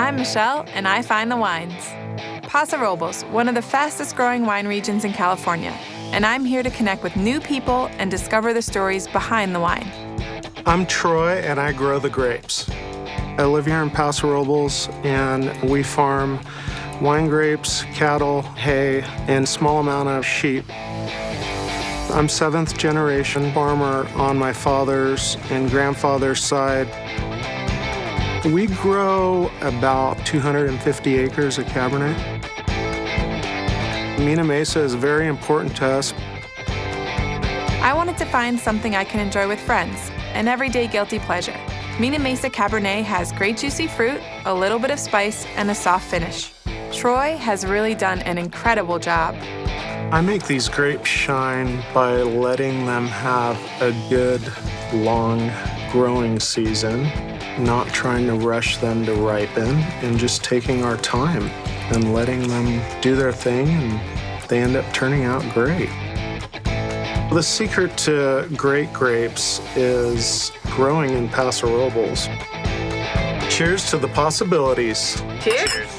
I'm Michelle, and I find the wines. Paso Robles, one of the fastest growing wine regions in California, and I'm here to connect with new people and discover the stories behind the wine. I'm Troy, and I grow the grapes. I live here in Paso Robles, and we farm wine grapes, cattle, hay, and small amount of sheep. I'm seventh generation farmer on my father's and grandfather's side. We grow about 250 acres of Cabernet. Mina Mesa is very important to us. I wanted to find something I can enjoy with friends, an everyday guilty pleasure. Mina Mesa Cabernet has great juicy fruit, a little bit of spice, and a soft finish. Troy has really done an incredible job. I make these grapes shine by letting them have a good, long growing season, not trying to rush them to ripen, and just taking our time and letting them do their thing, and they end up turning out great. The secret to great grapes is growing in Paso Robles. Cheers to the possibilities. Cheers.